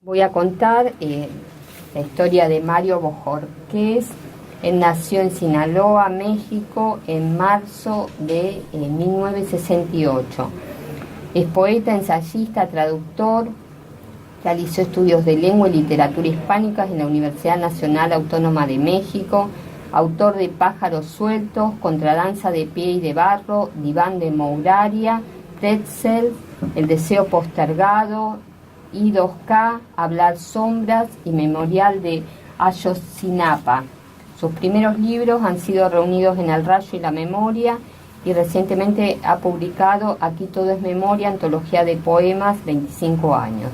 Voy a contar la historia de Mario Bojorquez. Él nació en Sinaloa, México, en marzo de 1968. Es poeta, ensayista, traductor. Realizó estudios de lengua y literatura hispánicas en la Universidad Nacional Autónoma de México. Autor de Pájaros sueltos, Contradanza de pie y de barro, Diván de Mouraria, Pretzel, El deseo postergado, I2K, Hablar sombras y Memorial de Ayotzinapa. Sus primeros libros han sido reunidos en El rayo y la memoria, y recientemente ha publicado Aquí todo es memoria, antología de poemas, 25 años.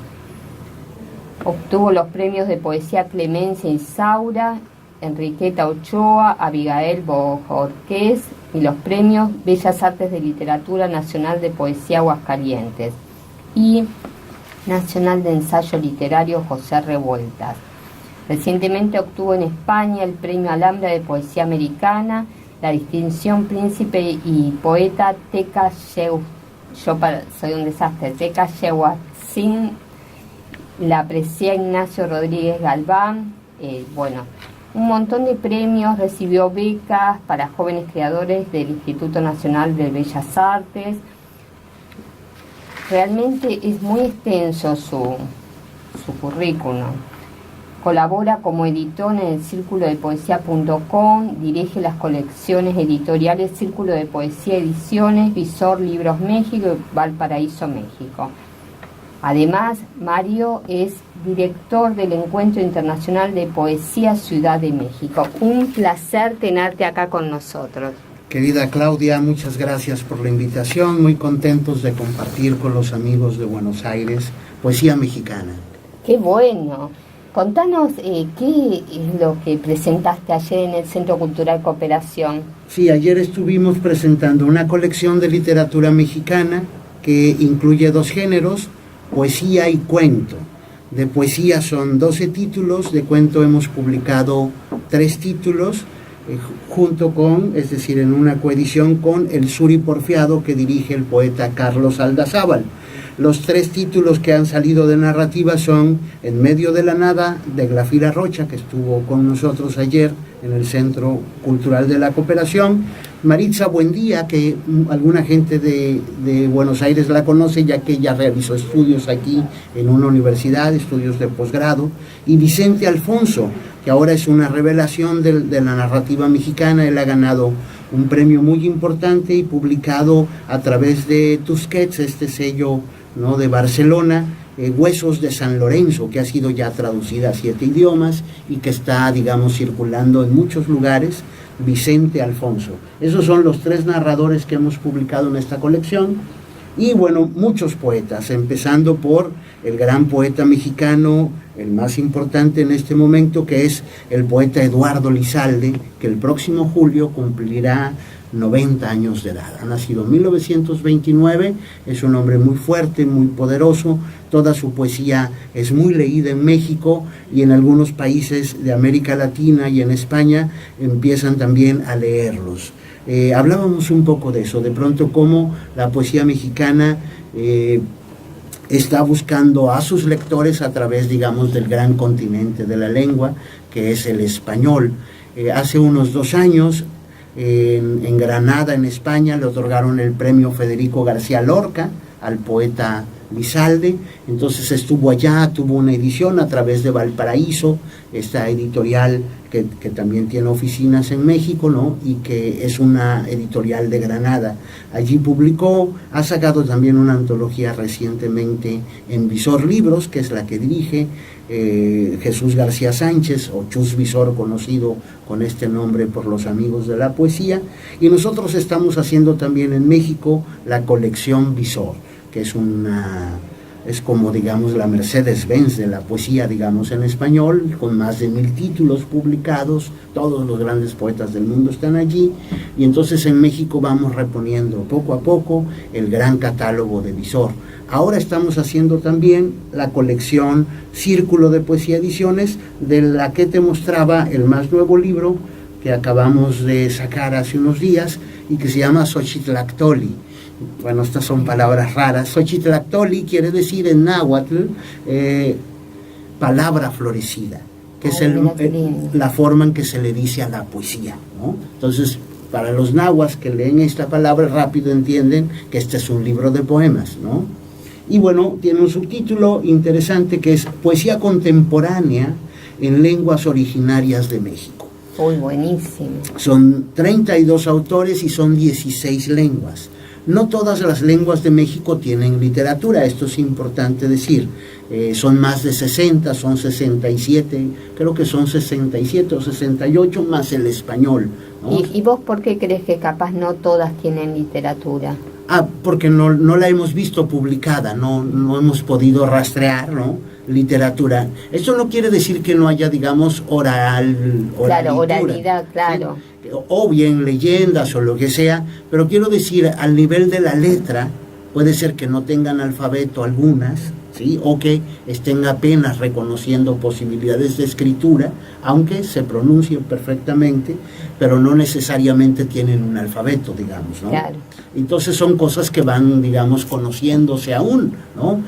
Obtuvo los premios de poesía Clemencia Isaura, Enriqueta Ochoa, Abigail Bojorquez y los premios Bellas Artes de Literatura Nacional de Poesía Aguascalientes y Nacional de Ensayo Literario José Revueltas. Recientemente obtuvo en España el premio Alhambra de Poesía Americana, la distinción Príncipe y Poeta Teca Yehuatzin, la aprecia Ignacio Rodríguez Galván, un montón de premios, recibió becas para jóvenes creadores del Instituto Nacional de Bellas Artes. Realmente es muy extenso su currículum. Colabora como editor en el Círculo de Poesía.com, dirige las colecciones editoriales Círculo de Poesía Ediciones, Visor Libros México y Valparaíso México. Además, Mario es director del Encuentro Internacional de Poesía Ciudad de México. Un placer tenerte acá con nosotros. Querida Claudia, muchas gracias por la invitación. Muy contentos de compartir con los amigos de Buenos Aires poesía mexicana. ¡Qué bueno! Contanos qué es lo que presentaste ayer en el Centro Cultural Cooperación. Sí, ayer estuvimos presentando una colección de literatura mexicana que incluye 2 géneros, poesía y cuento. De poesía son 12 títulos, de cuento hemos publicado 3 títulos, junto con, es decir, en una coedición con El Suri Porfiado, que dirige el poeta Carlos Aldazábal. Los 3 títulos que han salido de narrativa son En medio de la nada, de Glafira Rocha, que estuvo con nosotros ayer en el Centro Cultural de la Cooperación, Maritza Buendía, que alguna gente de Buenos Aires la conoce, ya que ella realizó estudios aquí en una universidad, estudios de posgrado, y Vicente Alfonso, que ahora es una revelación de la narrativa mexicana. Él ha ganado un premio muy importante y publicado a través de Tusquets, este sello, ¿no?, de Barcelona, Huesos de San Lorenzo, que ha sido ya traducida a 7 idiomas y que está, digamos, circulando en muchos lugares. Vicente Alfonso. Esos son los 3 narradores que hemos publicado en esta colección. Y bueno, muchos poetas, empezando por el gran poeta mexicano, el más importante en este momento, que es el poeta Eduardo Lizalde, que el próximo julio cumplirá 90 años de edad. Ha nacido en 1929, es un hombre muy fuerte, muy poderoso. Toda su poesía es muy leída en México, y en algunos países de América Latina y en España empiezan también a leerlos. Hablábamos un poco de eso, de pronto cómo la poesía mexicana está buscando a sus lectores a través, digamos, del gran continente de la lengua, que es el español. Hace unos 2 años, en Granada, en España, le otorgaron el premio Federico García Lorca al poeta Lizalde. Entonces estuvo allá, tuvo una edición a través de Valparaíso, esta editorial que también tiene oficinas en México, ¿no?, y que es una editorial de Granada. Allí publicó, ha sacado también una antología recientemente en Visor Libros, que es la que dirige Jesús García Sánchez, o Chus Visor, conocido con este nombre por los amigos de la poesía. Y nosotros estamos haciendo también en México la colección Visor, que es como, digamos, la Mercedes-Benz de la poesía, digamos, en español, con más de 1000 títulos publicados. Todos los grandes poetas del mundo están allí, y entonces en México vamos reponiendo poco a poco el gran catálogo de Visor. Ahora estamos haciendo también la colección Círculo de Poesía Ediciones, de la que te mostraba el más nuevo libro que acabamos de sacar hace unos días, y que se llama Xochitlactoli. Bueno, estas son palabras raras. Xochitlactoli quiere decir en náhuatl palabra florecida, que es mira qué lindo. la forma en que se le dice a la poesía, ¿no? Entonces, para los nahuas que leen esta palabra rápido entienden que este es un libro de poemas, ¿no? Y bueno, tiene un subtítulo interesante que es Poesía contemporánea en lenguas originarias de México. Uy, buenísimo. Son 32 autores y son 16 lenguas. No todas las lenguas de México tienen literatura, esto es importante decir. Son más de 60, son 67, creo que son 67 o 68 más el español, ¿no? ¿Y vos por qué crees que capaz no todas tienen literatura? Porque no la hemos visto publicada, no hemos podido rastrear, ¿no? Literatura. Eso no quiere decir que no haya, digamos, Claro, oralidad, claro. ¿Sí? O bien leyendas o lo que sea, pero quiero decir, al nivel de la letra, puede ser que no tengan alfabeto algunas, ¿sí? O que estén apenas reconociendo posibilidades de escritura, aunque se pronuncien perfectamente, pero no necesariamente tienen un alfabeto, digamos, ¿no? Claro. Entonces son cosas que van, digamos, conociéndose aún, ¿no?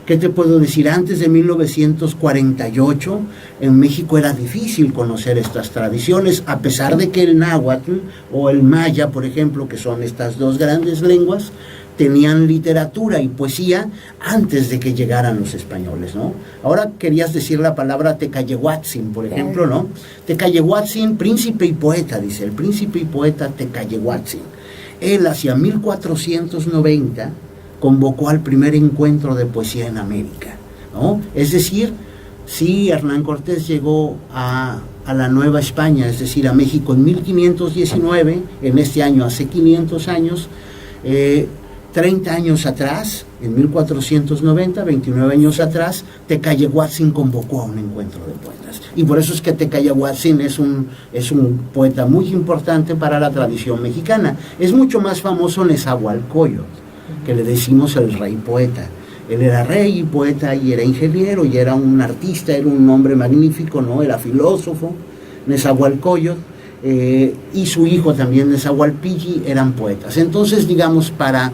¿Qué te puedo decir? Antes de 1948, en México era difícil conocer estas tradiciones, a pesar de que el náhuatl o el maya, por ejemplo, que son estas dos grandes lenguas, tenían literatura y poesía antes de que llegaran los españoles, ¿no? Ahora querías decir la palabra Tecayehuatzin, por ejemplo, ¿no? Tecayehuatzin, príncipe y poeta, dice, el príncipe y poeta Tecayehuatzin. Él hacia 1490 convocó al primer encuentro de poesía en América, ¿no? Es decir, sí, Hernán Cortés llegó a la Nueva España, es decir, a México en 1519, en este año hace 500 años, 30 años atrás, en 1490, 29 años atrás, Tecayehuatzin convocó a un encuentro de poetas. Y por eso es que Tecayehuatzin es un poeta muy importante para la tradición mexicana. Es mucho más famoso Nezahualcóyotl, que le decimos el rey poeta. Él era rey y poeta y era ingeniero y era un artista, era un hombre magnífico, ¿no? Era filósofo, Nezahualcóyotl, y su hijo también, Nezahualpilli, eran poetas. Entonces, digamos, para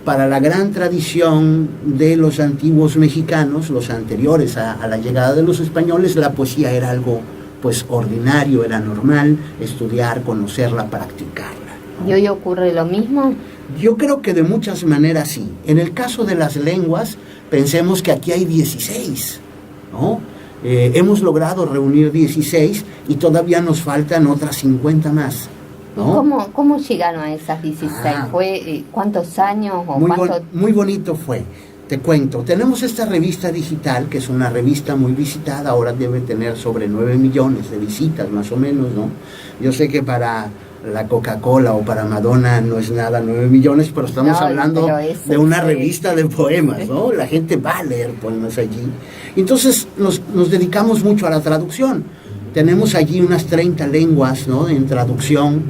la gran tradición de los antiguos mexicanos, los anteriores a la llegada de los españoles, la poesía era algo, pues, ordinario, era normal estudiar, conocerla, practicarla, ¿no? ¿Y hoy ocurre lo mismo? Yo creo que de muchas maneras sí. En el caso de las lenguas, pensemos que aquí hay 16, ¿no? Hemos logrado reunir 16 y todavía nos faltan otras 50 más, ¿no? ¿Cómo llegaron a esas 16? ¿Fue cuántos años o muy bonito fue. Te cuento, tenemos esta revista digital, que es una revista muy visitada, ahora debe tener sobre 9 millones de visitas más o menos, ¿no? Yo sé que para la Coca-Cola o para Madonna no es nada 9 millones, pero estamos hablando de una revista de poemas, ¿no? La gente va a leer poemas allí. Entonces nos dedicamos mucho a la traducción. Tenemos allí unas 30 lenguas, ¿no?, en traducción,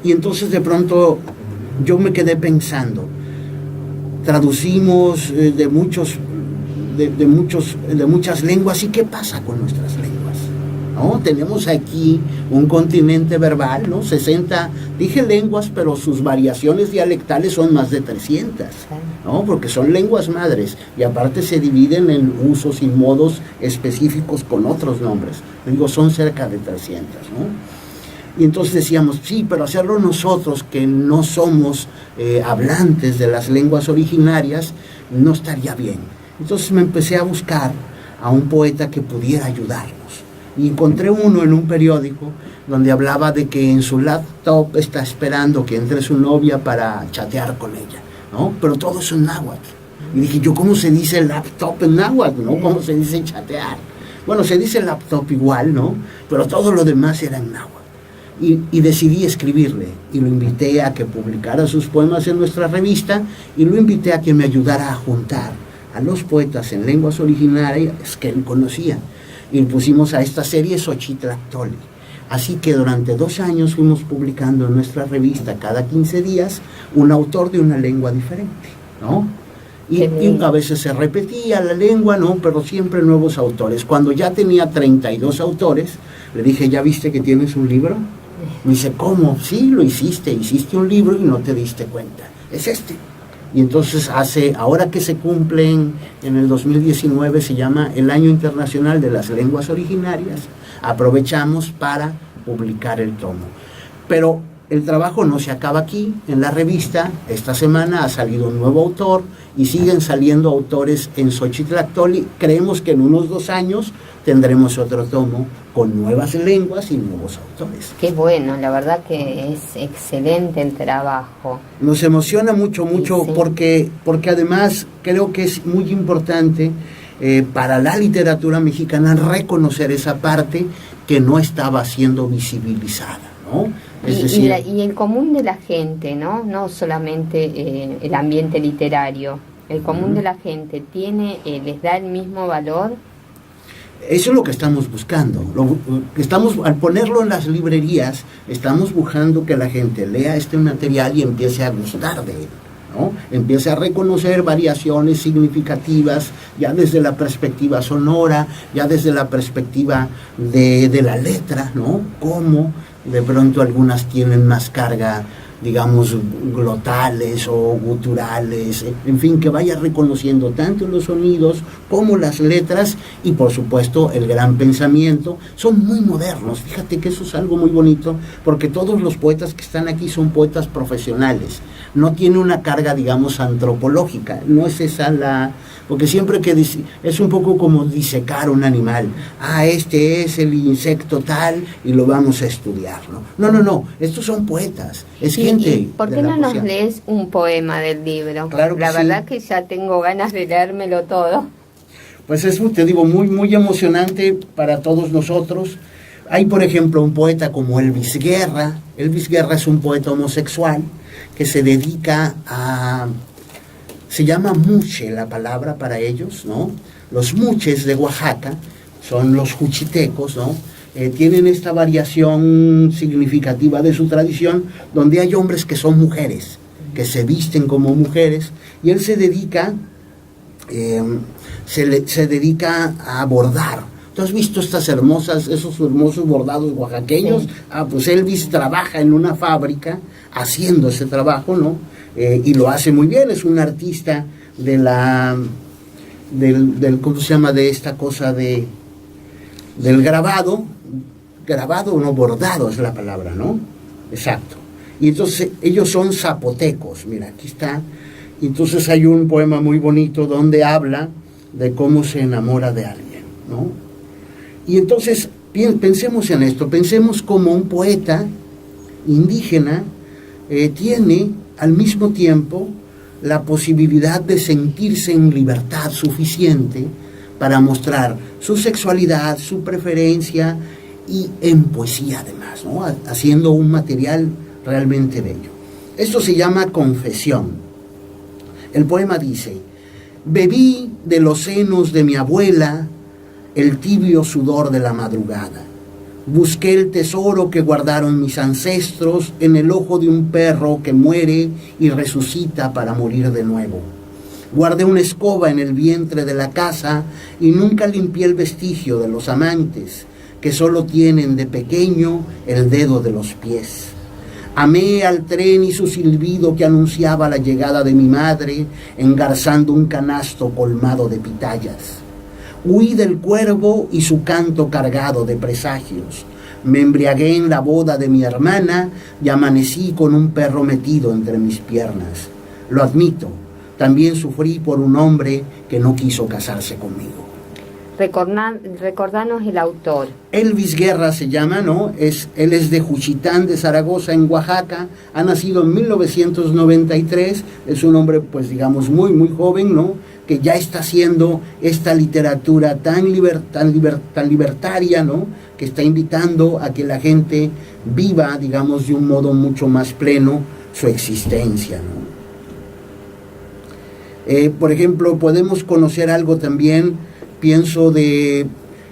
y entonces de pronto yo me quedé pensando, traducimos de muchas lenguas, ¿y qué pasa con nuestras lenguas? ¿No? Tenemos aquí un continente verbal, ¿no? 60, dije lenguas, pero sus variaciones dialectales son más de 300, ¿no? Porque son lenguas madres y aparte se dividen en usos y modos específicos con otros nombres. Digo, son cerca de 300, ¿no? Y entonces decíamos, sí, pero hacerlo nosotros, que no somos hablantes de las lenguas originarias, no estaría bien. Entonces me empecé a buscar a un poeta que pudiera ayudarnos. Y encontré uno en un periódico donde hablaba de que en su laptop está esperando que entre su novia para chatear con ella, ¿no? Pero todo es en náhuatl. Y dije, yo, ¿cómo se dice laptop en náhuatl, no? ¿Cómo se dice chatear? Bueno, se dice laptop igual, ¿no? Pero todo lo demás era en náhuatl. Y decidí escribirle, y lo invité a que publicara sus poemas en nuestra revista, y lo invité a que me ayudara a juntar a los poetas en lenguas originarias que él conocía. Y pusimos a esta serie Xochitlactoli. Así que durante 2 años fuimos publicando en nuestra revista cada 15 días un autor de una lengua diferente, ¿no? Y a veces se repetía la lengua, ¿no? Pero siempre nuevos autores. Cuando ya tenía 32 autores, le dije, ¿ya viste que tienes un libro? Me dice, ¿cómo? Sí, lo hiciste un libro y no te diste cuenta. Es este. Y entonces ahora que se cumplen en el 2019, se llama el Año Internacional de las Lenguas Originarias, aprovechamos para publicar el tomo. Pero el trabajo no se acaba aquí. En la revista esta semana ha salido un nuevo autor y siguen saliendo autores en Xochitlactoli. Creemos que en unos 2 años tendremos otro tomo con nuevas lenguas y nuevos autores. Qué bueno, la verdad que es excelente el trabajo. Nos emociona mucho, Sí. porque además creo que es muy importante para la literatura mexicana reconocer esa parte que no estaba siendo visibilizada, ¿no? Es decir, y el común de la gente, ¿no? No solamente el ambiente literario. El común de la gente les da el mismo valor. eso es lo que estamos buscando. Al ponerlo en las librerías, estamos buscando que la gente lea este material y empiece a gustar de él, ¿no? Empiece a reconocer variaciones significativas, ya desde la perspectiva sonora, ya desde la perspectiva de la letra, ¿no? Cómo de pronto algunas tienen más carga, digamos, glotales o guturales, en fin, que vaya reconociendo tanto los sonidos como las letras y por supuesto el gran pensamiento. Son muy modernos, fíjate que eso es algo muy bonito, porque todos los poetas que están aquí son poetas profesionales, no tiene una carga, digamos, antropológica, no es esa porque siempre que es un poco como disecar un animal, este es el insecto tal y lo vamos a estudiar, ¿no? No, estos son poetas, es gente. ¿Y por qué no nos lees un poema del libro? Claro que la sí. verdad que ya tengo ganas de leérmelo todo. Pues es, te digo, muy, muy emocionante para todos nosotros. Hay, por ejemplo, un poeta como Elvis Guerra. Elvis Guerra es un poeta homosexual que se dedica a... Se llama muche la palabra para ellos, ¿no? Los muches de Oaxaca son los juchitecos, ¿no? Tienen esta variación significativa de su tradición, donde hay hombres que son mujeres, que se visten como mujeres, y él se dedica a bordar. ¿Tú has visto esos hermosos bordados oaxaqueños? Sí. Pues Elvis trabaja en una fábrica haciendo ese trabajo, ¿no? Y lo hace muy bien, es un artista del ¿cómo se llama? De esta cosa del grabado, no, bordado es la palabra, ¿no? Exacto. Y entonces ellos son zapotecos, mira, aquí está. Entonces hay un poema muy bonito donde habla de cómo se enamora de alguien, ¿no? Y entonces pensemos en esto, pensemos como un poeta indígena tiene al mismo tiempo la posibilidad de sentirse en libertad suficiente para mostrar su sexualidad, su preferencia y en poesía además, ¿no? Haciendo un material realmente bello. Esto se llama Confesión. El poema dice: bebí de los senos de mi abuela el tibio sudor de la madrugada. Busqué el tesoro que guardaron mis ancestros en el ojo de un perro que muere y resucita para morir de nuevo. Guardé una escoba en el vientre de la casa y nunca limpié el vestigio de los amantes, que solo tienen de pequeño el dedo de los pies. Amé al tren y su silbido que anunciaba la llegada de mi madre, engarzando un canasto colmado de pitayas. Huí del cuervo y su canto cargado de presagios. Me embriagué en la boda de mi hermana y amanecí con un perro metido entre mis piernas. Lo admito, también sufrí por un hombre que no quiso casarse conmigo. Recordanos el autor. Elvis Guerra se llama, ¿no? Él es de Juchitán, de Zaragoza, en Oaxaca. Ha nacido en 1993. Es un hombre, pues digamos, muy, muy joven, ¿no? Que ya está haciendo esta literatura tan libertaria, ¿no? Que está invitando a que la gente viva, digamos, de un modo mucho más pleno su existencia, ¿no? Por ejemplo, podemos conocer algo también, pienso, de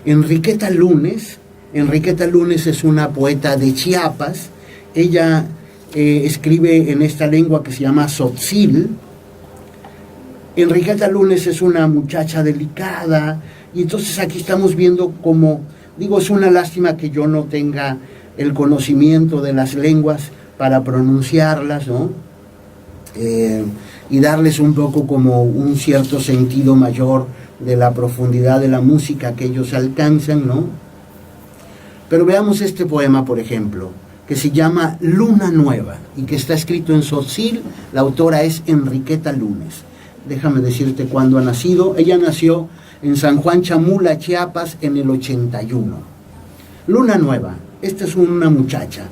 Enriqueta Lunes. Enriqueta Lunes es una poeta de Chiapas. Ella escribe en esta lengua que se llama tzotzil. Enriqueta Lunes es una muchacha delicada, y entonces aquí estamos viendo como, digo, es una lástima que yo no tenga el conocimiento de las lenguas para pronunciarlas, ¿no? y darles un poco como un cierto sentido mayor de la profundidad de la música que ellos alcanzan, ¿no? Pero veamos este poema, por ejemplo, que se llama Luna Nueva y que está escrito en tzotzil. La autora es Enriqueta Lunes. Déjame decirte cuándo ha nacido. Ella nació en San Juan Chamula, Chiapas, en el 81. Luna Nueva, esta es una muchacha,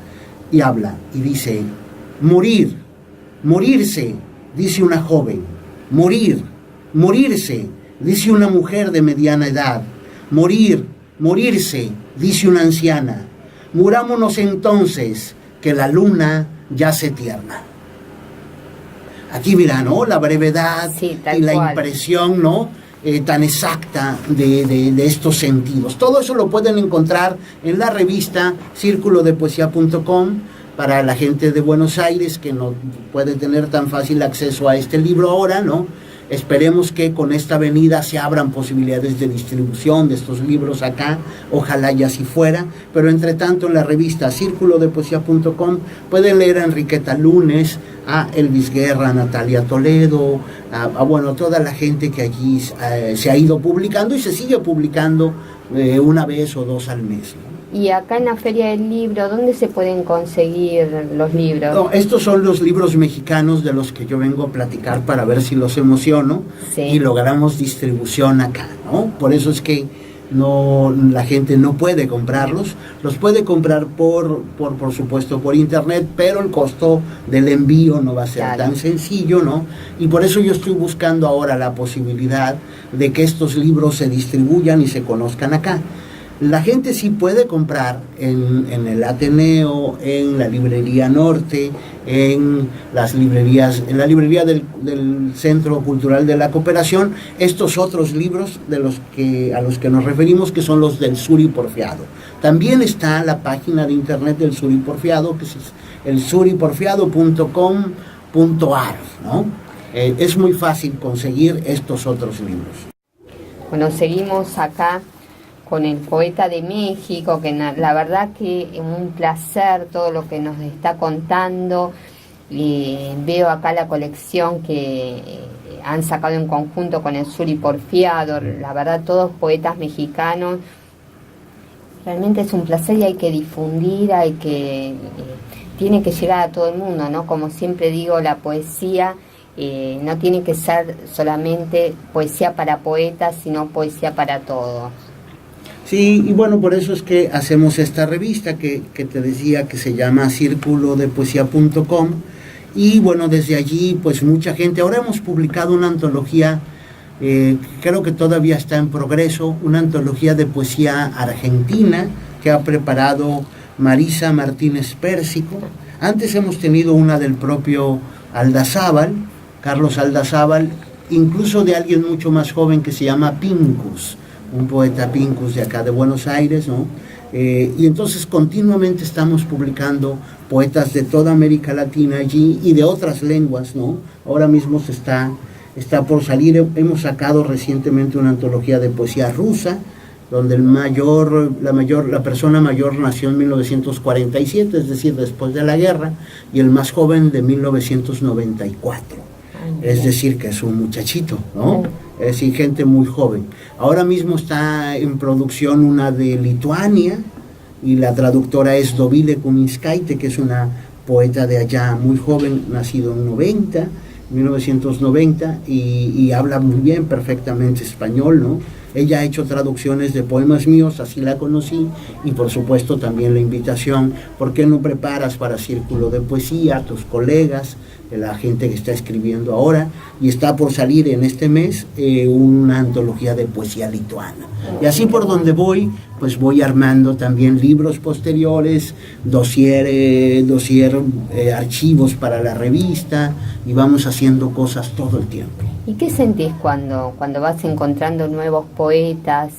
y habla, y dice: morir, morirse, dice una joven. Morir, morirse, dice una mujer de mediana edad. Morir, morirse, dice una anciana. Murámonos entonces, que la luna ya se tierna. Aquí verán, ¿no?, la brevedad, sí, y la cual. impresión, ¿no?, tan exacta de estos sentidos. Todo eso lo pueden encontrar en la revista circulodepoesia.com. Para la gente de Buenos Aires que no puede tener tan fácil acceso a este libro ahora, ¿no? Esperemos que con esta venida se abran posibilidades de distribución de estos libros acá, ojalá y así fuera, pero entre tanto en la revista circulodepoesia.com pueden leer a Enriqueta Lunes, a Elvis Guerra, a Natalia Toledo, bueno, toda la gente que allí se ha ido publicando y se sigue publicando una vez o dos al mes, ¿no? Y acá en la Feria del Libro, ¿dónde se pueden conseguir los libros? No, estos son los libros mexicanos de los que yo vengo a platicar para ver si los emociono, sí, y logramos distribución acá, ¿no? Por eso es que no, la gente no puede comprarlos. Los puede comprar por supuesto por internet, pero el costo del envío no va a ser tan sencillo, ¿no? Y por eso yo estoy buscando ahora la posibilidad de que estos libros se distribuyan y se conozcan acá. La gente sí puede comprar en el Ateneo, en la Librería Norte, en las librerías, en la librería del Centro Cultural de la Cooperación, estos otros libros a los que nos referimos, que son los del Suri Porfiado. También está la página de internet del Suri Porfiado, que es el suriporfiado.com.ar, ¿no? Es muy fácil conseguir estos otros libros. Bueno, seguimos acá con el poeta de México, que la verdad que es un placer todo lo que nos está contando. Veo acá la colección que han sacado en conjunto con el Suri Porfiado, la verdad todos poetas mexicanos. Realmente es un placer y hay que difundir, tiene que llegar a todo el mundo, ¿no? Como siempre digo, la poesía no tiene que ser solamente poesía para poetas, sino poesía para todos. Sí, y bueno, por eso es que hacemos esta revista que te decía que se llama circulodepoesia.com, y bueno, desde allí pues mucha gente, ahora hemos publicado una antología, creo que todavía está en progreso, una antología de poesía argentina que ha preparado Marisa Martínez Pérsico. Antes hemos tenido una del propio Aldazábal, Carlos Aldazábal, incluso de alguien mucho más joven que se llama Pincus, un poeta Pincus de acá de Buenos Aires, ¿no? Y entonces continuamente estamos publicando poetas de toda América Latina allí y de otras lenguas, ¿no? Ahora mismo está por salir, hemos sacado recientemente una antología de poesía rusa, donde la persona mayor nació en 1947, es decir, después de la guerra, y el más joven de 1994. Es decir, que es un muchachito, ¿no? Es decir, gente muy joven. Ahora mismo está en producción una de Lituania, y la traductora es Dovile Kuminskaite, que es una poeta de allá muy joven, nacido en 1990, y habla muy bien, perfectamente español, ¿no? Ella ha hecho traducciones de poemas míos, así la conocí, y por supuesto también la invitación: ¿por qué no preparas para Círculo de Poesía a tus colegas, la gente que está escribiendo ahora? Y está por salir en este mes una antología de poesía lituana. Y así por donde voy, pues voy armando también libros posteriores, dossier, archivos para la revista, y vamos haciendo cosas todo el tiempo. ¿Y qué sentís cuando vas encontrando nuevos poetas?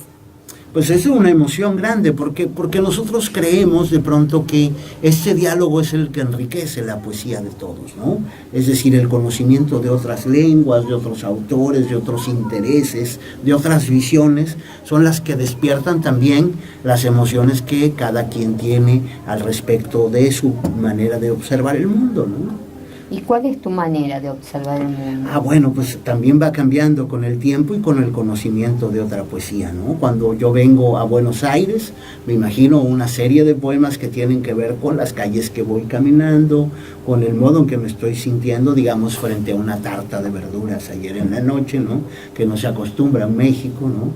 Pues es una emoción grande, porque nosotros creemos de pronto que este diálogo es el que enriquece la poesía de todos, ¿no? Es decir, el conocimiento de otras lenguas, de otros autores, de otros intereses, de otras visiones, son las que despiertan también las emociones que cada quien tiene al respecto de su manera de observar el mundo, ¿no? ¿Y cuál es tu manera de observar el mundo? Bueno, pues también va cambiando con el tiempo y con el conocimiento de otra poesía, ¿no? Cuando yo vengo a Buenos Aires, me imagino una serie de poemas que tienen que ver con las calles que voy caminando, con el modo en que me estoy sintiendo, digamos, frente a una tarta de verduras ayer en la noche, ¿no? Que no se acostumbra en México, ¿no?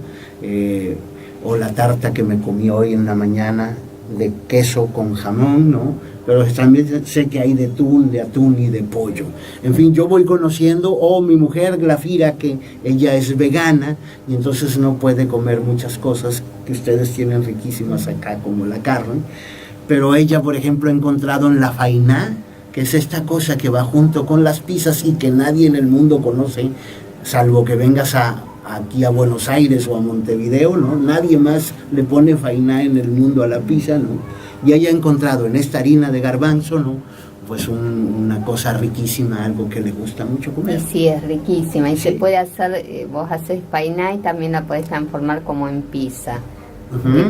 O la tarta que me comí hoy en la mañana de queso con jamón, ¿no? Pero también sé que hay de atún y de pollo. En fin, yo voy conociendo, mi mujer Glafira, que ella es vegana y entonces no puede comer muchas cosas que ustedes tienen riquísimas acá, como la carne, pero ella, por ejemplo, ha encontrado en la fainá, que es esta cosa que va junto con las pizzas y que nadie en el mundo conoce, salvo que vengas aquí a Buenos Aires o a Montevideo, ¿no? Nadie más le pone fainá en el mundo a la pizza, ¿no? Y haya encontrado en esta harina de garbanzo, ¿no? Pues una cosa riquísima, algo que le gusta mucho comer. Y sí, es riquísima. Y sí. Se puede hacer, vos haces fainá y también la podés transformar como en pizza.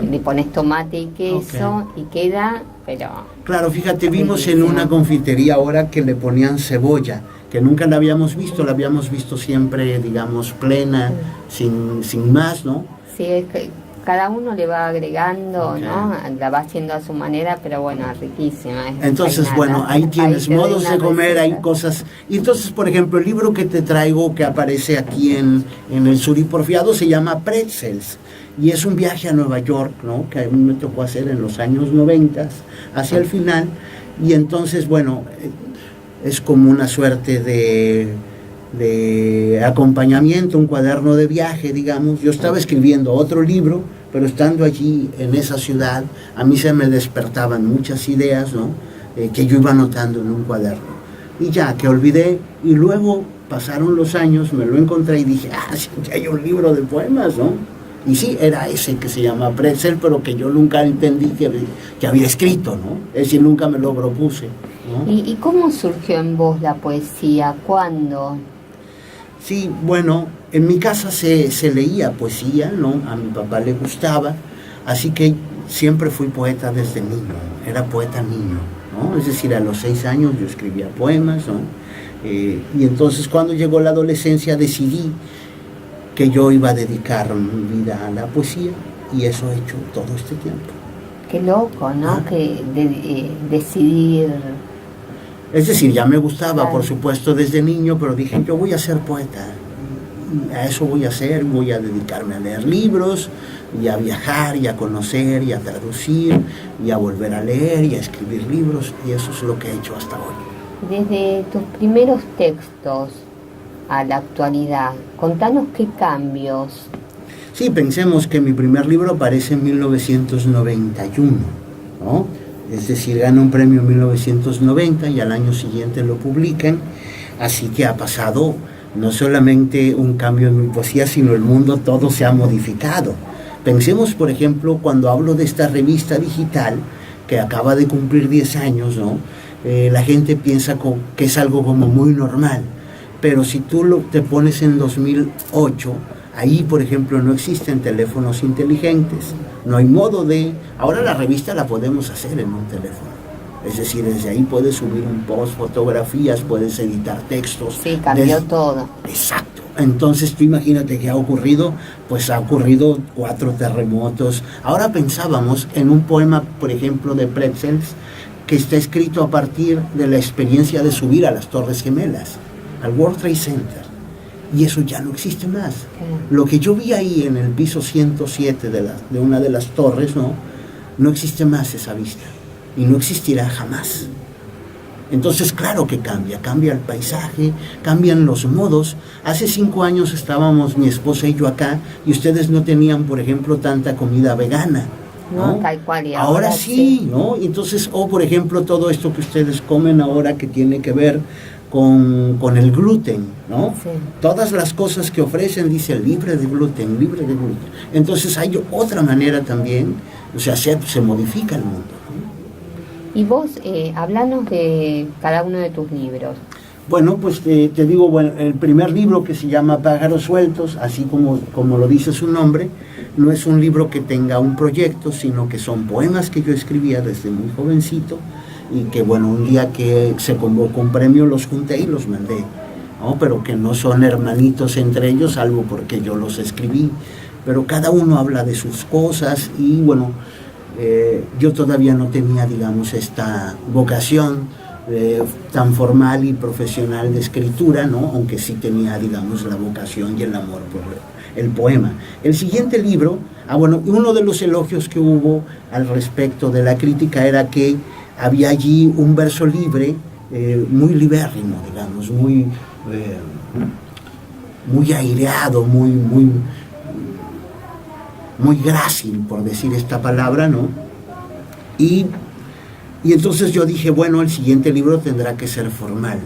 Le pones tomate y queso y queda, pero... Claro, fíjate, vimos riquísimo. en una confitería ahora que le ponían cebolla, que nunca la habíamos visto siempre, digamos, plena, sin más, ¿no? Sí, es que cada uno le va agregando, ¿no? La va haciendo a su manera, pero bueno, riquísima. Entonces, bueno, ahí tienes modos de comer, hay cosas. Y entonces, por ejemplo, el libro que te traigo, que aparece aquí en el Suriporfiado, se llama Pretzels. Y es un viaje a Nueva York, ¿no? Que a mí me tocó hacer en los años 90, hacia el final. Y entonces, bueno, es como una suerte de acompañamiento, un cuaderno de viaje, digamos. Yo estaba escribiendo otro libro, pero estando allí en esa ciudad, a mí se me despertaban muchas ideas, ¿no? Que yo iba anotando en un cuaderno. Y ya, que olvidé, y luego pasaron los años, me lo encontré y dije, sí, ya hay un libro de poemas, ¿no? Y sí, era ese que se llama Pretzel, pero que yo nunca entendí que había escrito, ¿no? Es decir, nunca me lo propuse, ¿no? ¿Y cómo surgió en vos la poesía? ¿Cuándo? Sí, bueno, en mi casa se leía poesía, ¿no? A mi papá le gustaba, así que siempre fui poeta desde niño, era poeta niño, ¿no? Es decir, a los 6 años yo escribía poemas, ¿no? Y entonces cuando llegó la adolescencia decidí que yo iba a dedicar mi vida a la poesía, y eso he hecho todo este tiempo. Qué loco, ¿no? Que decidir... Es decir, ya me gustaba, claro, por supuesto, desde niño, pero dije, yo voy a ser poeta, a eso voy a hacer, voy a dedicarme a leer libros, y a viajar, y a conocer, y a traducir, y a volver a leer, y a escribir libros, y eso es lo que he hecho hasta hoy. Desde tus primeros textos a la actualidad, contanos qué cambios. Sí, pensemos que mi primer libro aparece en 1991, ¿no? Es decir, gana un premio en 1990 y al año siguiente lo publican, así que ha pasado no solamente un cambio en mi poesía, sino el mundo todo se ha modificado. Pensemos, por ejemplo, cuando hablo de esta revista digital, que acaba de cumplir 10 años, ¿no? La gente piensa que es algo como muy normal, pero si tú te pones en 2008, ahí, por ejemplo, no existen teléfonos inteligentes, no hay modo de... Ahora la revista la podemos hacer en un teléfono, es decir, desde ahí puedes subir un post, fotografías, puedes editar textos. Sí, cambió todo. Exacto. Entonces tú imagínate qué ha ocurrido, pues ha ocurrido 4 terremotos. Ahora pensábamos en un poema, por ejemplo, de Pretzels, que está escrito a partir de la experiencia de subir a las Torres Gemelas, al World Trade Center. Y eso ya no existe más. Lo que yo vi ahí en el piso 107 de una de las torres, no existe más esa vista. Y no existirá jamás. Entonces, claro que cambia el paisaje, cambian los modos. Hace 5 años estábamos mi esposa y yo acá, y ustedes no tenían, por ejemplo, tanta comida vegana, ¿no? Tal cual. Y ahora sí, ¿no? Entonces, por ejemplo, todo esto que ustedes comen ahora que tiene que ver con el gluten, ¿no? Sí. Todas las cosas que ofrecen dice libre de gluten, libre de gluten. Entonces hay otra manera también, o sea, se modifica el mundo, ¿no? Y vos, háblanos de cada uno de tus libros. Bueno, pues te digo, bueno, el primer libro, que se llama Pájaros Sueltos, así como lo dice su nombre, no es un libro que tenga un proyecto, sino que son poemas que yo escribía desde muy jovencito, y que bueno, un día que se convocó un premio los junté y los mandé, ¿no? Pero que no son hermanitos entre ellos, salvo porque yo los escribí, pero cada uno habla de sus cosas y bueno, yo todavía no tenía, digamos, esta vocación tan formal y profesional de escritura, ¿no? Aunque sí tenía, digamos, la vocación y el amor por el poema. El siguiente libro, bueno, uno de los elogios que hubo al respecto de la crítica era que había allí un verso libre, muy libérrimo, digamos, muy aireado, muy grácil, por decir esta palabra, ¿no? Y entonces yo dije, bueno, el siguiente libro tendrá que ser formal.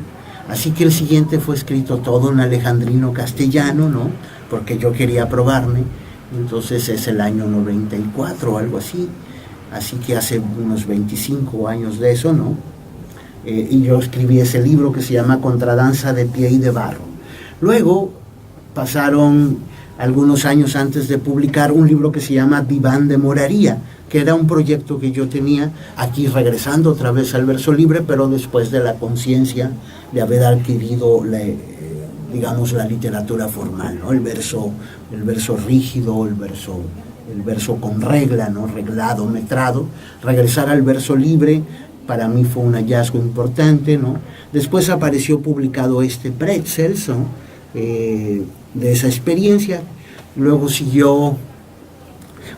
Así que el siguiente fue escrito todo en alejandrino castellano, ¿no? Porque yo quería probarme. Entonces es el año 94 o algo así. Así que hace unos 25 años de eso, ¿no? Y yo escribí ese libro que se llama Contradanza de pie y de barro. Luego pasaron algunos años antes de publicar un libro que se llama Diván de Moraría, que era un proyecto que yo tenía aquí, regresando otra vez al verso libre, pero después de la conciencia de haber adquirido digamos, la literatura formal, ¿no? El verso rígido, el verso con regla, ¿no? Reglado, metrado. Regresar al verso libre para mí fue un hallazgo importante, ¿no? Después apareció publicado Pretzels, ¿no? De esa experiencia. Luego siguió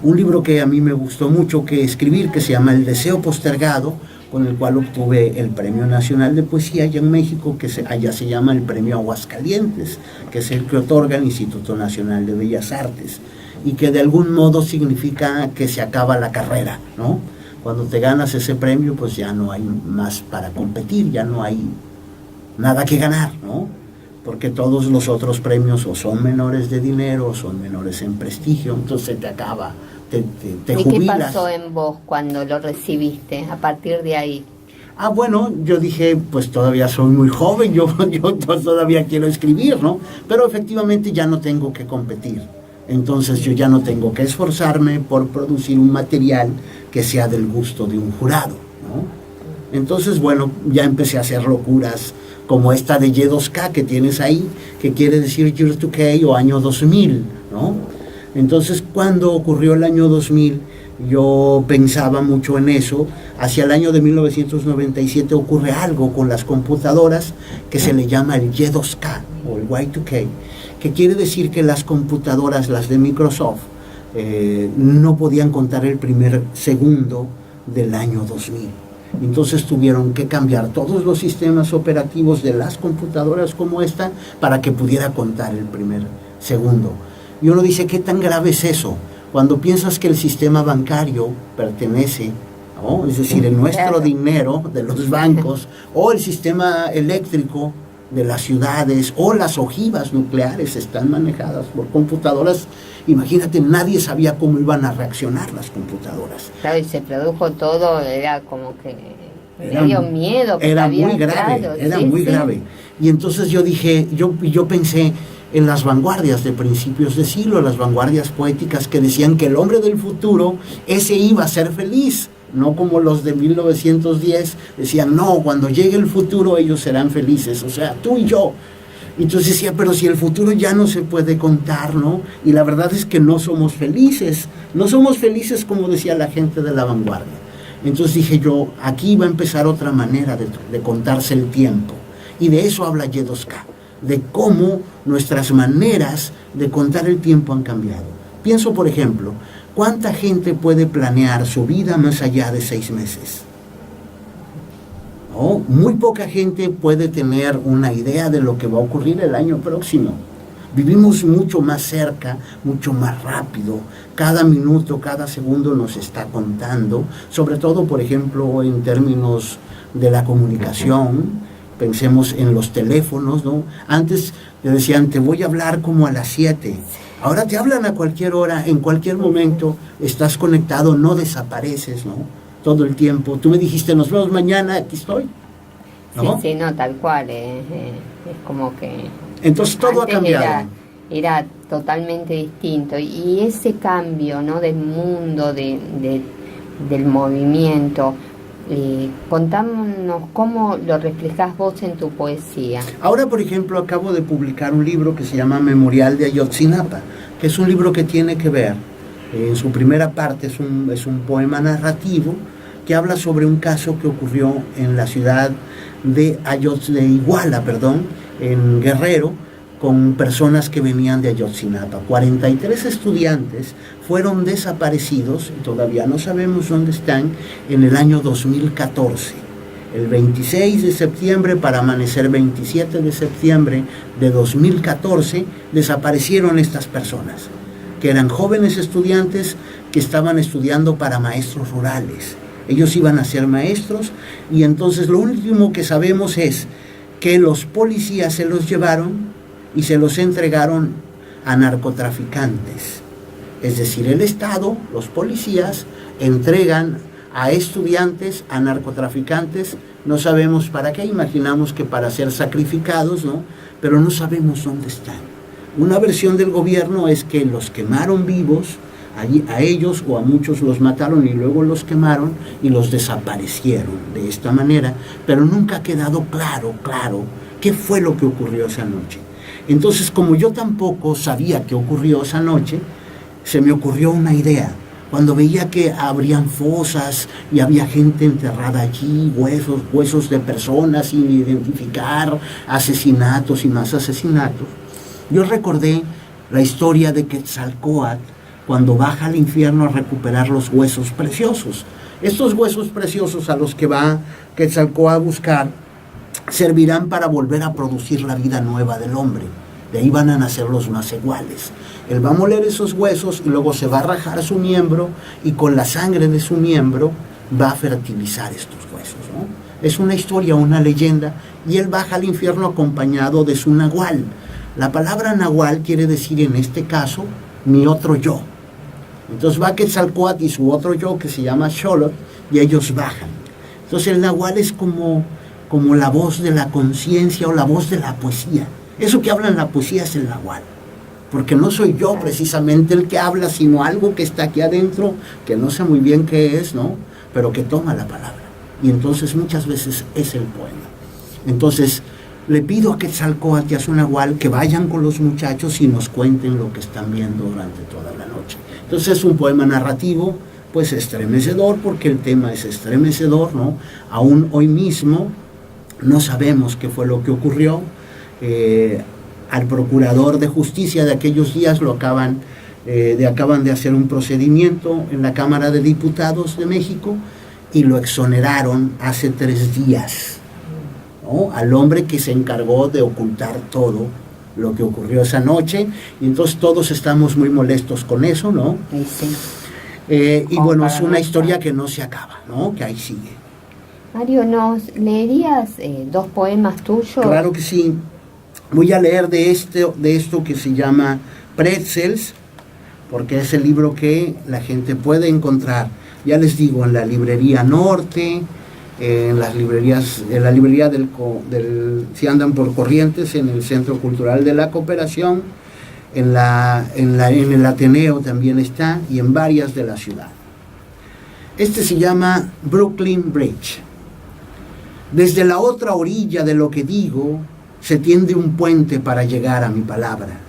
un libro que a mí me gustó mucho que escribir, que se llama El deseo postergado, con el cual obtuve el Premio Nacional de Poesía allá en México, que allá se llama el Premio Aguascalientes, que es el que otorga el Instituto Nacional de Bellas Artes, y que de algún modo significa que se acaba la carrera, ¿no? Cuando te ganas ese premio, pues ya no hay más para competir, ya no hay nada que ganar, ¿no? Porque todos los otros premios o son menores de dinero o son menores en prestigio, entonces te acaba, te ¿Y jubilas. qué pasó en vos cuando lo recibiste, a partir de ahí? Bueno, yo dije, pues todavía soy muy joven, yo todavía quiero escribir, ¿no? Pero efectivamente ya no tengo que competir. Entonces yo ya no tengo que esforzarme por producir un material que sea del gusto de un jurado, ¿no? Entonces, bueno, ya empecé a hacer locuras como esta de Y2K que tienes ahí, que quiere decir Year 2K o año 2000, ¿no? Entonces, cuando ocurrió el año 2000, yo pensaba mucho en eso. Hacia el año de 1997 ocurre algo con las computadoras que se le llama el Y2K o el Y2K, que quiere decir que las computadoras, las de Microsoft, no podían contar el primer segundo del año 2000. Entonces tuvieron que cambiar todos los sistemas operativos de las computadoras como esta para que pudiera contar el primer segundo. Y uno dice, ¿qué tan grave es eso? Cuando piensas que el sistema bancario pertenece, ¿no? Es decir, el nuestro dinero de los bancos, o el sistema eléctrico de las ciudades, o las ojivas nucleares están manejadas por computadoras. Imagínate, nadie sabía cómo iban a reaccionar las computadoras. Claro, y se produjo todo, era como que me dio miedo. Era muy grave, claro, era muy grave. Y entonces yo dije, yo pensé en las vanguardias de principios de siglo, las vanguardias poéticas que decían que el hombre del futuro, ese iba a ser feliz, no como los de 1910, decían, no, cuando llegue el futuro ellos serán felices, o sea, tú y yo. Entonces decía, pero si el futuro ya no se puede contar, ¿no? Y la verdad es que no somos felices como decía la gente de la vanguardia. Entonces dije yo, aquí va a empezar otra manera de contarse el tiempo. Y de eso habla Y2K, de cómo nuestras maneras de contar el tiempo han cambiado. Pienso, por ejemplo, ¿cuánta gente puede planear su vida más allá de 6 meses? ¿No? Muy poca gente puede tener una idea de lo que va a ocurrir el año próximo. Vivimos mucho más cerca, mucho más rápido. Cada minuto, cada segundo nos está contando, sobre todo, por ejemplo, en términos de la comunicación. Pensemos en los teléfonos, ¿no? Antes te decían, te voy a hablar como a las 7. Ahora te hablan a cualquier hora, en cualquier momento, estás conectado, no desapareces, ¿no? Todo el tiempo. Tú me dijiste, nos vemos mañana, aquí estoy, ¿no? Sí, no, tal cual. Es como que... Entonces todo ha cambiado. Era totalmente distinto. Y ese cambio, ¿no? Del mundo, del movimiento, Contámonos cómo lo reflejás vos en tu poesía. Ahora, por ejemplo, acabo de publicar un libro que se llama Memorial de Ayotzinapa, que es un libro que tiene que ver, en su primera parte es un poema narrativo que habla sobre un caso que ocurrió en la ciudad de Iguala, en Guerrero, con personas que venían de Ayotzinapa. 43 estudiantes fueron desaparecidos, y todavía no sabemos dónde están, en el año 2014. El 26 de septiembre, para amanecer 27 de septiembre de 2014, desaparecieron estas personas, que eran jóvenes estudiantes que estaban estudiando para maestros rurales. Ellos iban a ser maestros, y entonces lo último que sabemos es que los policías se los llevaron y se los entregaron a narcotraficantes. Es decir, el Estado, los policías, entregan a estudiantes a narcotraficantes, no sabemos para qué, imaginamos que para ser sacrificados, ¿no? Pero no sabemos dónde están. Una versión del gobierno es que los quemaron vivos, a ellos o a muchos los mataron y luego los quemaron y los desaparecieron de esta manera, pero nunca ha quedado claro qué fue lo que ocurrió esa noche. Entonces, como yo tampoco sabía qué ocurrió esa noche, se me ocurrió una idea. Cuando veía que abrían fosas y había gente enterrada allí, huesos de personas sin identificar, asesinatos y más asesinatos, yo recordé la historia de Quetzalcóatl cuando baja al infierno a recuperar los huesos preciosos. Estos huesos preciosos a los que va Quetzalcóatl a buscar servirán para volver a producir la vida nueva del hombre. De ahí van a nacer los más iguales. Él va a moler esos huesos y luego se va a rajar su miembro y con la sangre de su miembro va a fertilizar estos huesos, ¿no? Es una historia, una leyenda, y él baja al infierno acompañado de su nahual. La palabra nahual quiere decir en este caso mi otro yo. Entonces va Quetzalcóatl y su otro yo que se llama Xolotl y ellos bajan. Entonces el nahual es como la voz de la conciencia o la voz de la poesía. Eso que habla en la poesía es el nahual, porque no soy yo precisamente el que habla, sino algo que está aquí adentro, que no sé muy bien qué es, ¿no? Pero que toma la palabra, y entonces muchas veces es el poema. Entonces le pido a Quetzalcóatl y a su nahual que vayan con los muchachos y nos cuenten lo que están viendo durante toda la noche. Entonces es un poema narrativo, pues estremecedor, porque el tema es estremecedor, ¿no? Aún hoy mismo no sabemos qué fue lo que ocurrió. Al procurador de justicia de aquellos días lo acaban de hacer un procedimiento en la Cámara de Diputados de México y lo exoneraron hace 3 días, ¿no? Al hombre que se encargó de ocultar todo lo que ocurrió esa noche, y entonces todos estamos muy molestos con eso, ¿no? Sí. Y bueno, es una historia que no se acaba, ¿no? Que ahí sigue. Mario, ¿nos leerías 2 poemas tuyos? Claro que sí. Voy a leer de esto que se llama Pretzels, porque es el libro que la gente puede encontrar, ya les digo, en la librería Norte, en la librería si andan por Corrientes, en el Centro Cultural de la Cooperación, en el Ateneo también está, y en varias de la ciudad. Este se llama Brooklyn Bridge. Desde la otra orilla de lo que digo, se tiende un puente para llegar a mi palabra.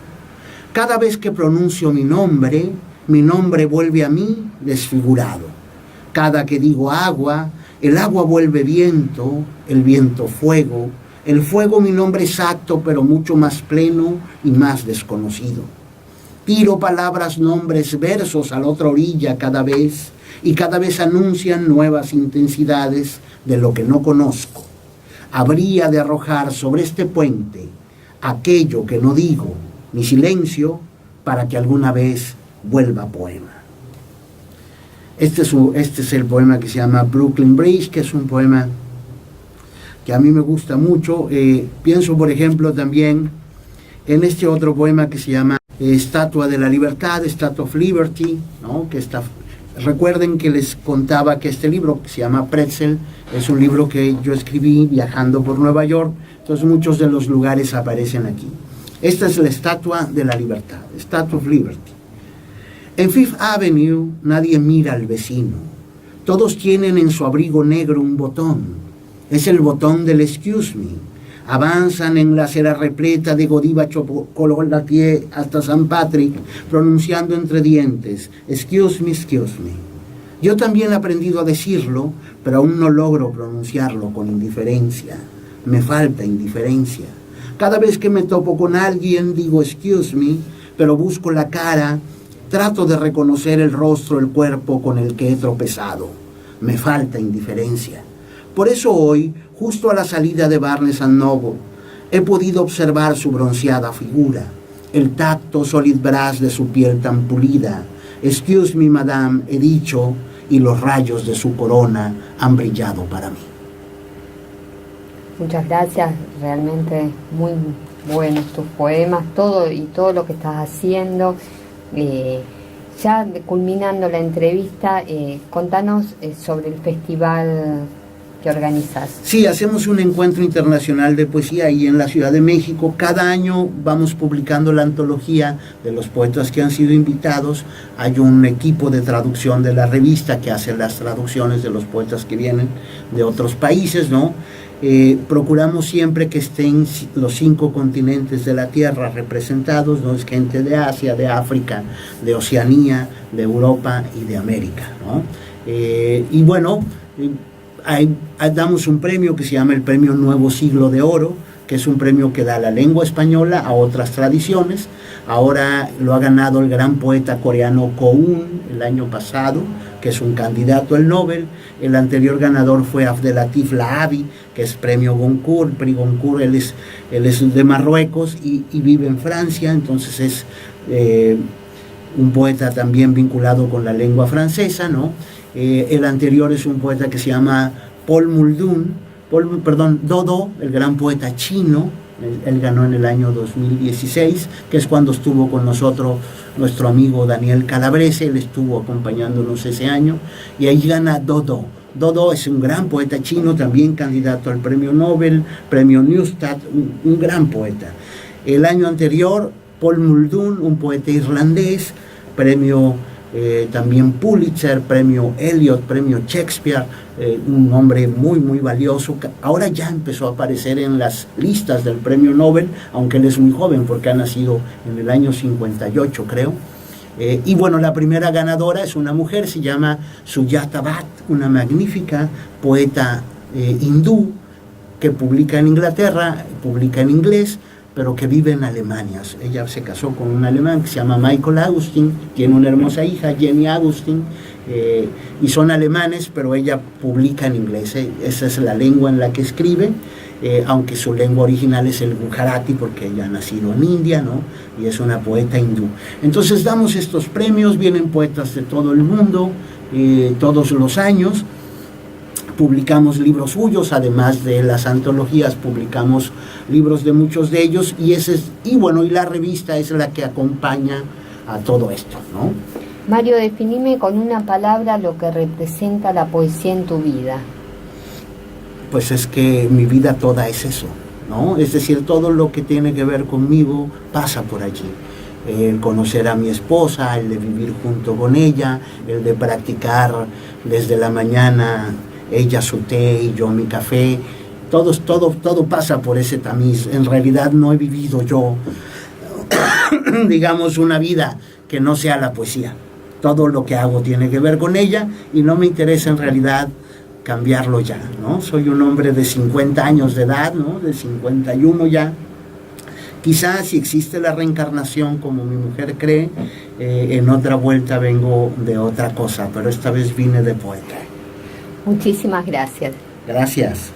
Cada vez que pronuncio mi nombre vuelve a mí desfigurado. Cada que digo agua, el agua vuelve viento, el viento fuego, el fuego mi nombre exacto, pero mucho más pleno y más desconocido. Tiro palabras, nombres, versos a la otra orilla cada vez, y cada vez anuncian nuevas intensidades de lo que no conozco. Habría de arrojar sobre este puente aquello que no digo, mi silencio, para que alguna vez vuelva poema. Este es el poema que se llama Brooklyn Bridge, que es un poema que a mí me gusta mucho. Pienso, por ejemplo, también en este otro poema que se llama Estatua de la Libertad, Statue of Liberty, ¿no? Recuerden que les contaba que este libro, que se llama Pretzel, es un libro que yo escribí viajando por Nueva York, entonces muchos de los lugares aparecen aquí. Esta es la Estatua de la Libertad, Statue of Liberty. En Fifth Avenue nadie mira al vecino, Todos tienen en su abrigo negro un botón. Es el botón del excuse me. Avanzan en la acera repleta de Godiva Chocolatier hasta San Patrick, pronunciando entre dientes, excuse me, excuse me. Yo también he aprendido a decirlo, pero aún no logro pronunciarlo con indiferencia. Me falta indiferencia. Cada vez que me topo con alguien digo excuse me, pero busco la cara, trato de reconocer el rostro, el cuerpo con el que he tropezado. Me falta indiferencia. Por eso hoy, justo a la salida de Barnes & Noble, he podido observar su bronceada figura, el tacto solid brass de su piel tan pulida. Excuse me, madame, he dicho, y los rayos de su corona han brillado para mí. Muchas gracias, realmente muy buenos tus poemas, todo lo que estás haciendo. Ya culminando la entrevista, contanos sobre el festival que organizas. Sí, hacemos un encuentro internacional de poesía ahí en la Ciudad de México. Cada año vamos publicando la antología de los poetas que han sido invitados. Hay un equipo de traducción de la revista que hace las traducciones de los poetas que vienen de otros países, ¿no? Procuramos siempre que estén los 5 continentes de la Tierra representados, ¿no? Es gente de Asia, de África, de Oceanía, de Europa y de América, ¿no? Y bueno, damos un premio que se llama el Premio Nuevo Siglo de Oro, que es un premio que da la lengua española a otras tradiciones. Ahora lo ha ganado el gran poeta coreano Ko Un el año pasado, que es un candidato al Nobel. El anterior ganador fue Abdelatif Lahavi, que es premio Goncourt. Prix Goncourt, él es de Marruecos y vive en Francia, entonces es un poeta también vinculado con la lengua francesa, ¿no? El anterior es un poeta que se llama Dodo, el gran poeta chino. Él ganó en el año 2016, que es cuando estuvo con nosotros nuestro amigo Daniel Calabrese. Él estuvo acompañándonos ese año, y ahí gana Dodo. Dodo es un gran poeta chino, también candidato al premio Nobel, premio Neustadt, un gran poeta. El año anterior, Paul Muldoon, un poeta irlandés, premio también Pulitzer, premio Eliot, premio Shakespeare, un hombre muy muy valioso. Ahora ya empezó a aparecer en las listas del premio Nobel, aunque él es muy joven porque ha nacido en el año 58, creo. Y bueno, la primera ganadora es una mujer, se llama Sujata Bhatt, una magnífica poeta hindú que publica en Inglaterra, publica en inglés, pero que vive en Alemania. Ella se casó con un alemán que se llama Michael Augustin, tiene una hermosa hija, Jenny Augustin, y son alemanes, pero ella publica en inglés. Esa es la lengua en la que escribe, aunque su lengua original es el Gujarati, porque ella ha nacido en India, ¿no? Y es una poeta hindú. Entonces damos estos premios, vienen poetas de todo el mundo, todos los años. Publicamos libros suyos, además de las antologías, publicamos libros de muchos de ellos, y la revista es la que acompaña a todo esto, ¿no? Mario, definime con una palabra lo que representa la poesía en tu vida. Pues es que mi vida toda es eso, ¿no? Es decir, todo lo que tiene que ver conmigo pasa por allí. El conocer a mi esposa, el de vivir junto con ella, el de practicar desde la mañana ella su té y yo mi café, todo pasa por ese tamiz. En realidad no he vivido yo, digamos, una vida que no sea la poesía. Todo lo que hago tiene que ver con ella, y no me interesa en realidad cambiarlo ya, ¿no? Soy un hombre de 50 años de edad, ¿no? De 51 ya. Quizás si existe la reencarnación, como mi mujer cree, en otra vuelta vengo de otra cosa, pero esta vez vine de poeta. Muchísimas gracias. Gracias.